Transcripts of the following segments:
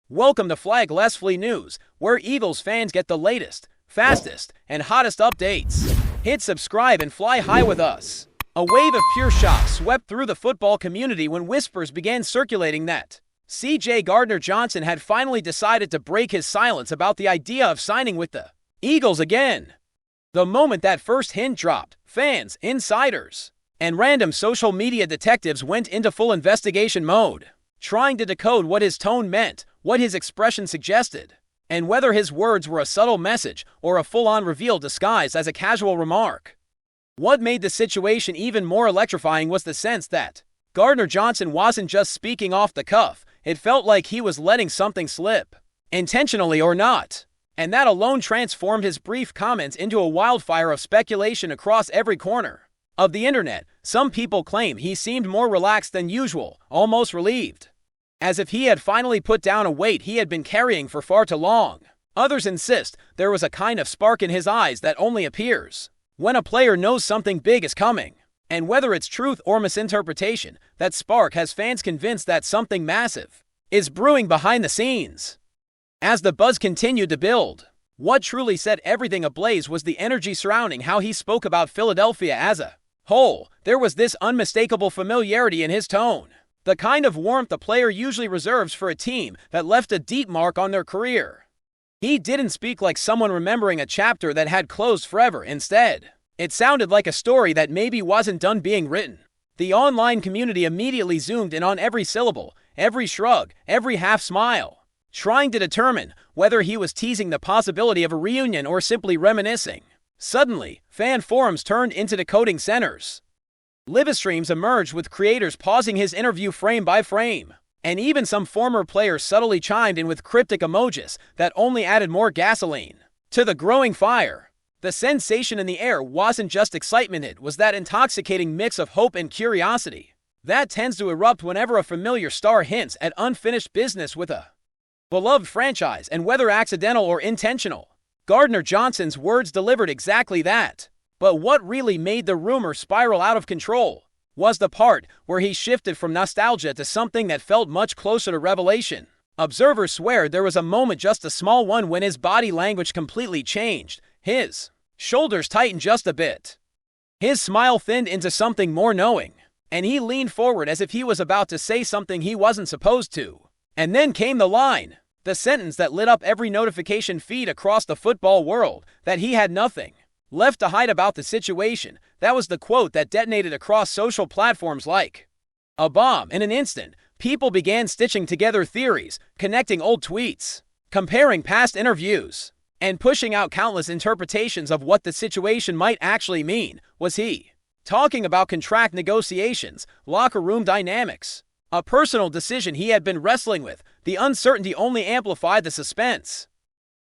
Welcome to FlyEaglesFly News, where Eagles fans get the latest, fastest, and hottest updates. Hit subscribe and fly high with us. A wave of pure shock swept through the football community when whispers began circulating that CJ Gardner-Johnson had finally decided to break his silence about the idea of signing with the Eagles again. The moment that first hint dropped, fans, insiders, and random social media detectives went into full investigation mode, trying to decode what his tone meant, what his expression suggested, and whether his words were a subtle message or a full-on reveal disguised as a casual remark. What made the situation even more electrifying was the sense that Gardner-Johnson wasn't just speaking off the cuff. It felt like he was letting something slip, intentionally or not, and that alone transformed his brief comments into a wildfire of speculation across every corner of the internet. Some people claim he seemed more relaxed than usual, almost relieved, as if he had finally put down a weight he had been carrying for far too long. Others insist there was a kind of spark in his eyes that only appears when a player knows something big is coming. And whether it's truth or misinterpretation, that spark has fans convinced that something massive is brewing behind the scenes. As the buzz continued to build, what truly set everything ablaze was the energy surrounding how he spoke about Philadelphia as a whole. There was this unmistakable familiarity in his tone, the kind of warmth a player usually reserves for a team that left a deep mark on their career. He didn't speak like someone remembering a chapter that had closed forever. Instead, it sounded like a story that maybe wasn't done being written. The online community immediately zoomed in on every syllable, every shrug, every half smile, trying to determine whether he was teasing the possibility of a reunion or simply reminiscing. Suddenly, fan forums turned into decoding centers. Live streams emerged with creators pausing his interview frame by frame, and even some former players subtly chimed in with cryptic emojis that only added more gasoline to the growing fire. The sensation in the air wasn't just excitement, it was that intoxicating mix of hope and curiosity that tends to erupt whenever a familiar star hints at unfinished business with a beloved franchise, and whether accidental or intentional, Gardner-Johnson's words delivered exactly that. But what really made the rumor spiral out of control was the part where he shifted from nostalgia to something that felt much closer to revelation. Observers swear there was a moment, just a small one, when his body language completely changed. His shoulders tightened just a bit. His smile thinned into something more knowing, and he leaned forward as if he was about to say something he wasn't supposed to. And then came the line, the sentence that lit up every notification feed across the football world, that he had nothing left to hide about the situation. That was the quote that detonated across social platforms like a bomb. In an instant, people began stitching together theories, connecting old tweets, comparing past interviews, and pushing out countless interpretations of what the situation might actually mean. Was he talking about contract negotiations, locker room dynamics, a personal decision he had been wrestling with? The uncertainty only amplified the suspense,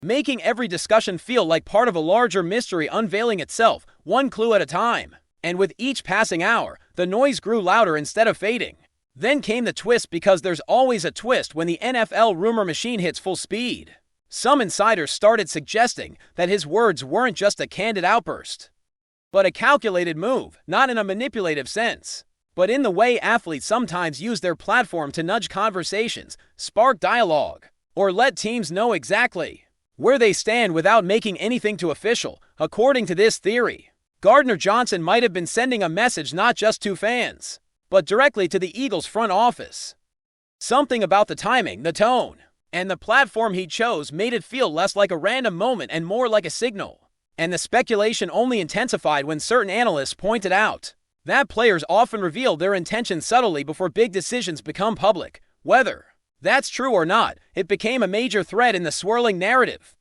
making every discussion feel like part of a larger mystery unveiling itself, one clue at a time. And with each passing hour, the noise grew louder instead of fading. Then came the twist, because there's always a twist when the NFL rumor machine hits full speed. Some insiders started suggesting that his words weren't just a candid outburst, but a calculated move, not in a manipulative sense, but in the way athletes sometimes use their platform to nudge conversations, spark dialogue, or let teams know exactly where they stand without making anything too official. According to this theory, Gardner-Johnson might have been sending a message not just to fans, but directly to the Eagles front office. Something about the timing, the tone, and the platform he chose made it feel less like a random moment and more like a signal. And the speculation only intensified when certain analysts pointed out that players often reveal their intentions subtly before big decisions become public. Whether that's true or not, it became a major thread in the swirling narrative,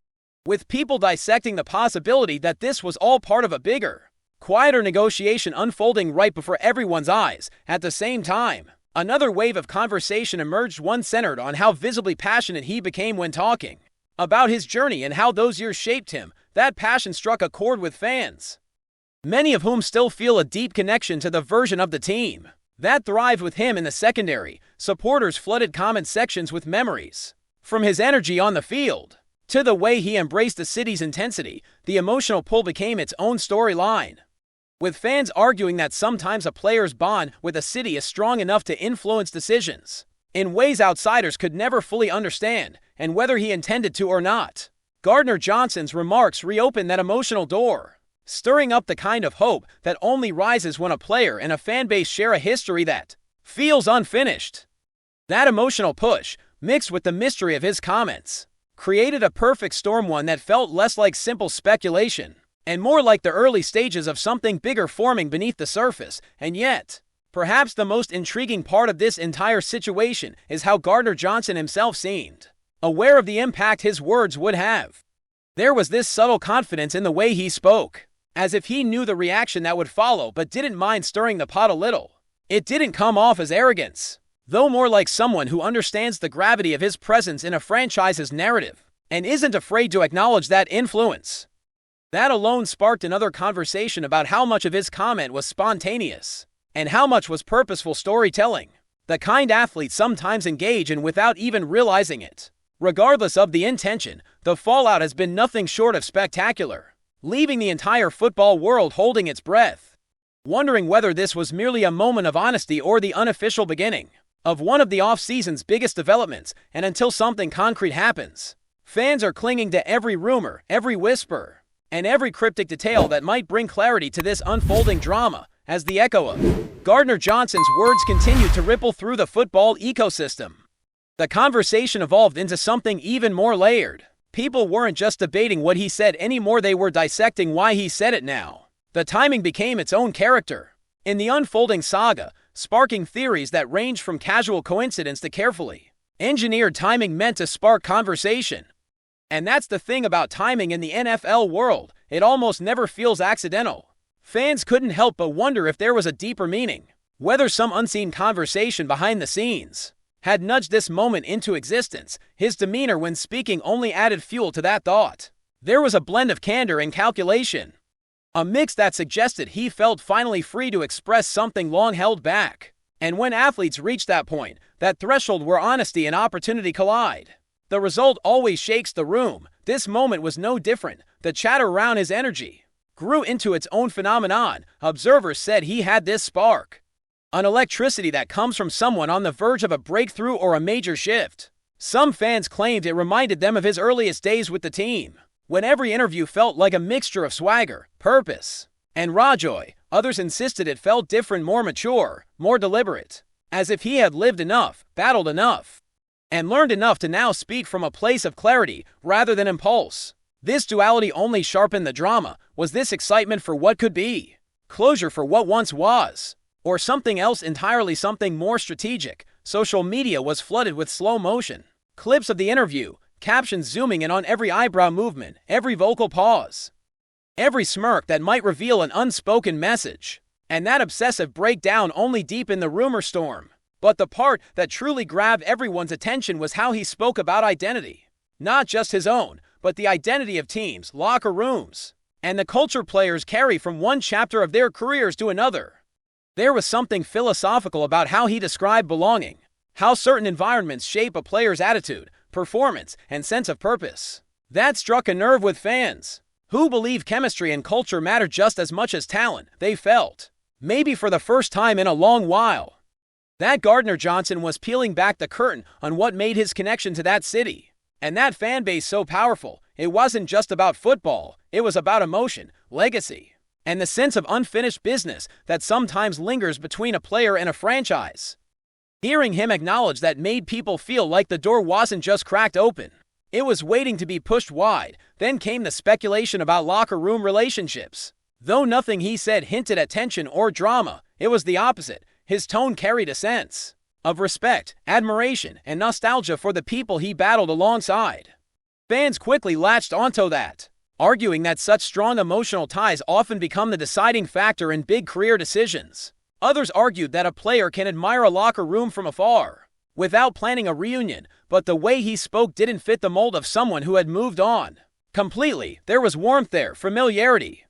with people dissecting the possibility that this was all part of a bigger, quieter negotiation unfolding right before everyone's eyes. At the same time, another wave of conversation emerged, one centered on how visibly passionate he became when talking about his journey and how those years shaped him. That passion struck a chord with fans, many of whom still feel a deep connection to the version of the team that thrived with him in the secondary. Supporters flooded comment sections with memories, from his energy on the field to the way he embraced the city's intensity. The emotional pull became its own storyline, with fans arguing that sometimes a player's bond with a city is strong enough to influence decisions in ways outsiders could never fully understand, and whether he intended to or not. Gardner-Johnson's remarks reopened that emotional door, stirring up the kind of hope that only rises when a player and a fanbase share a history that feels unfinished. That emotional push, mixed with the mystery of his comments, created a perfect storm, one that felt less like simple speculation and more like the early stages of something bigger forming beneath the surface. And yet, perhaps the most intriguing part of this entire situation is how Gardner-Johnson himself seemed aware of the impact his words would have. There was this subtle confidence in the way he spoke, as if he knew the reaction that would follow but didn't mind stirring the pot a little. It didn't come off as arrogance, though more like someone who understands the gravity of his presence in a franchise's narrative and isn't afraid to acknowledge that influence. That alone sparked another conversation about how much of his comment was spontaneous and how much was purposeful storytelling, the kind athletes sometimes engage in without even realizing it. Regardless of the intention, the fallout has been nothing short of spectacular, leaving the entire football world holding its breath, wondering whether this was merely a moment of honesty or the unofficial beginning of one of the off-season's biggest developments. And until something concrete happens, fans are clinging to every rumor, every whisper, and every cryptic detail that might bring clarity to this unfolding drama, as the echo of Gardner-Johnson's words continued to ripple through the football ecosystem. The conversation evolved into something even more layered. People weren't just debating what he said anymore, they were dissecting why he said it now. The timing became its own character in the unfolding saga, sparking theories that ranged from casual coincidence to carefully engineered timing meant to spark conversation. And that's the thing about timing in the NFL world, it almost never feels accidental. Fans couldn't help but wonder if there was a deeper meaning, whether some unseen conversation behind the scenes had nudged this moment into existence. His demeanor when speaking only added fuel to that thought. There was a blend of candor and calculation, a mix that suggested he felt finally free to express something long held back. And when athletes reach that point, that threshold where honesty and opportunity collide, the result always shakes the room. This moment was no different. The chatter around his energy grew into its own phenomenon. Observers said he had this spark, an electricity that comes from someone on the verge of a breakthrough or a major shift. Some fans claimed it reminded them of his earliest days with the team, when every interview felt like a mixture of swagger, purpose, and raw joy. Others insisted it felt different, more mature, more deliberate, as if he had lived enough, battled enough, and learned enough to now speak from a place of clarity rather than impulse. This duality only sharpened the drama. Was this excitement for what could be, closure for what once was, or something else entirely, something more strategic? Social media was flooded with slow motion clips of the interview, captions zooming in on every eyebrow movement, every vocal pause, every smirk that might reveal an unspoken message. And that obsessive breakdown only deepened the rumor storm. But the part that truly grabbed everyone's attention was how he spoke about identity. Not just his own, but the identity of teams, locker rooms, and the culture players carry from one chapter of their careers to another. There was something philosophical about how he described belonging, how certain environments shape a player's attitude, performance, and sense of purpose. That struck a nerve with fans, who believe chemistry and culture matter just as much as talent. They felt, maybe for the first time in a long while, that Gardner-Johnson was peeling back the curtain on what made his connection to that city and that fan base so powerful. It wasn't just about football, it was about emotion, legacy, and the sense of unfinished business that sometimes lingers between a player and a franchise. Hearing him acknowledge that made people feel like the door wasn't just cracked open, it was waiting to be pushed wide. Then came the speculation about locker room relationships. Though nothing he said hinted at tension or drama, it was the opposite. His tone carried a sense of respect, admiration, and nostalgia for the people he battled alongside. Fans quickly latched onto that, arguing that such strong emotional ties often become the deciding factor in big career decisions. Others argued that a player can admire a locker room from afar, without planning a reunion, but the way he spoke didn't fit the mold of someone who had moved on completely. There was warmth there, familiarity,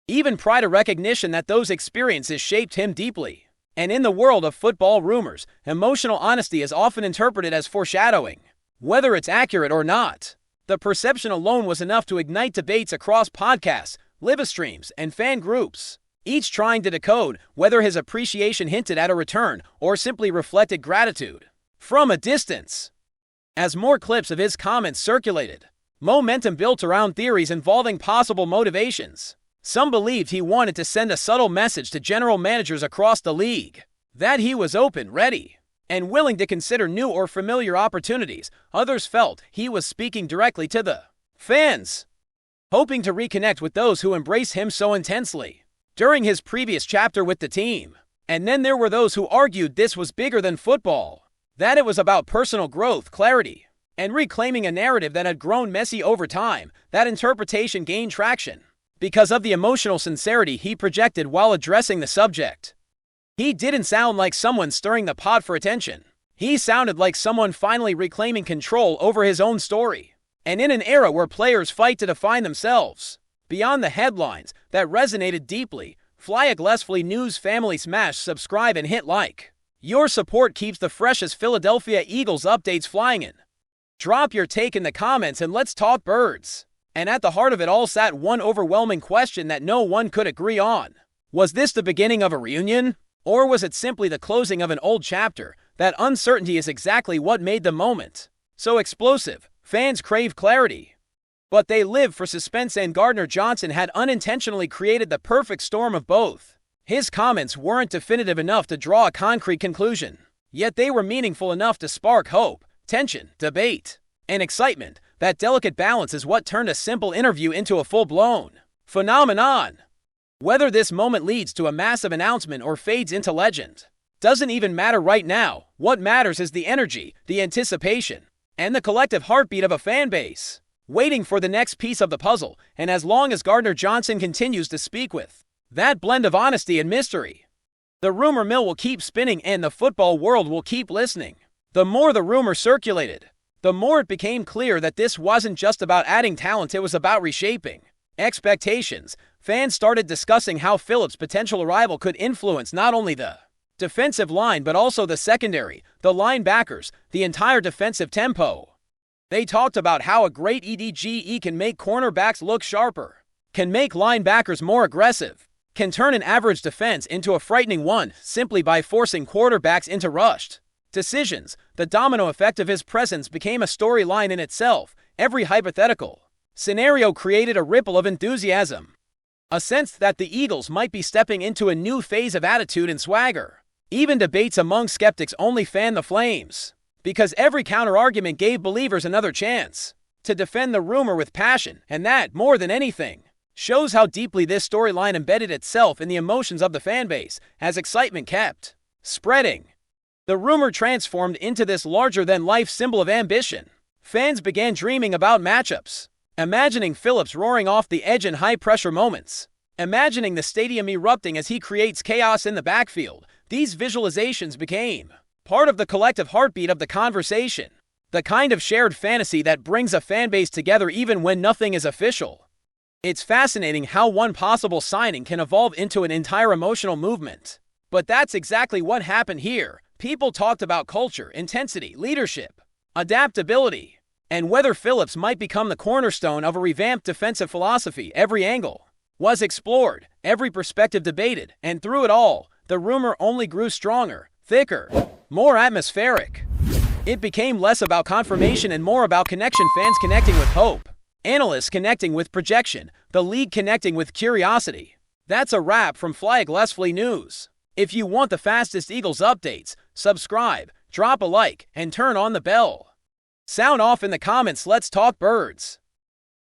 even pride, a recognition that those experiences shaped him deeply. And in the world of football rumors, emotional honesty is often interpreted as foreshadowing. Whether it's accurate or not, the perception alone was enough to ignite debates across podcasts, live streams, and fan groups, each trying to decode whether his appreciation hinted at a return or simply reflected gratitude. from a distance. As more clips of his comments circulated, momentum built around theories involving possible motivations. Some believed he wanted to send a subtle message to general managers across the league that he was open, ready, and willing to consider new or familiar opportunities. Others felt he was speaking directly to the fans, hoping to reconnect with those who embrace him so intensely during his previous chapter with the team. And then there were those who argued this was bigger than football, that it was about personal growth, clarity, and reclaiming a narrative that had grown messy over time. That interpretation gained traction because of the emotional sincerity he projected while addressing the subject. He didn't sound like someone stirring the pot for attention. He sounded like someone finally reclaiming control over his own story. And in an era where players fight to define themselves, beyond the headlines, that resonated deeply. FlyEaglesFly News family, smash subscribe and hit like. Your support keeps the freshest Philadelphia Eagles updates flying in. Drop your take in the comments and let's talk birds. And at the heart of it all sat one overwhelming question that no one could agree on. Was this the beginning of a reunion? Or was it simply the closing of an old chapter? That uncertainty is exactly what made the moment so explosive. Fans crave clarity, but they live for suspense, and Gardner-Johnson had unintentionally created the perfect storm of both. His comments weren't definitive enough to draw a concrete conclusion, yet they were meaningful enough to spark hope, tension, debate, and excitement. That delicate balance is what turned a simple interview into a full-blown phenomenon. Whether this moment leads to a massive announcement or fades into legend doesn't even matter right now. What matters is the energy, the anticipation, and the collective heartbeat of a fan base waiting for the next piece of the puzzle. And as long as Gardner-Johnson continues to speak with that blend of honesty and mystery, the rumor mill will keep spinning and the football world will keep listening. The more the rumor circulated, the more it became clear that this wasn't just about adding talent, it was about reshaping expectations. Fans started discussing how Phillips' potential arrival could influence not only the defensive line but also the secondary, the linebackers, the entire defensive tempo. They talked about how a great EDGE can make cornerbacks look sharper, can make linebackers more aggressive, can turn an average defense into a frightening one simply by forcing quarterbacks into rushed decisions. The domino effect of his presence became a storyline in itself. Every hypothetical scenario created a ripple of enthusiasm, a sense that the Eagles might be stepping into a new phase of attitude and swagger. Even debates among skeptics only fanned the flames, because every counter-argument gave believers another chance to defend the rumor with passion. And that, more than anything, shows how deeply this storyline embedded itself in the emotions of the fanbase. As excitement kept spreading, the rumor transformed into this larger-than-life symbol of ambition. Fans began dreaming about matchups, imagining Phillips roaring off the edge in high-pressure moments, imagining the stadium erupting as he creates chaos in the backfield. These visualizations became part of the collective heartbeat of the conversation, the kind of shared fantasy that brings a fanbase together even when nothing is official. It's fascinating how one possible signing can evolve into an entire emotional movement. But that's exactly what happened here. People talked about culture, intensity, leadership, adaptability, and whether Phillips might become the cornerstone of a revamped defensive philosophy. Every angle was explored, every perspective debated, and through it all, the rumor only grew stronger, thicker, more atmospheric. It became less about confirmation and more about connection. Fans connecting with hope, analysts connecting with projection, the league connecting with curiosity. That's a wrap from FlyEaglesFly News. If you want the fastest Eagles updates, subscribe, drop a like, and turn on the bell. Sound off in the comments. Let's talk birds.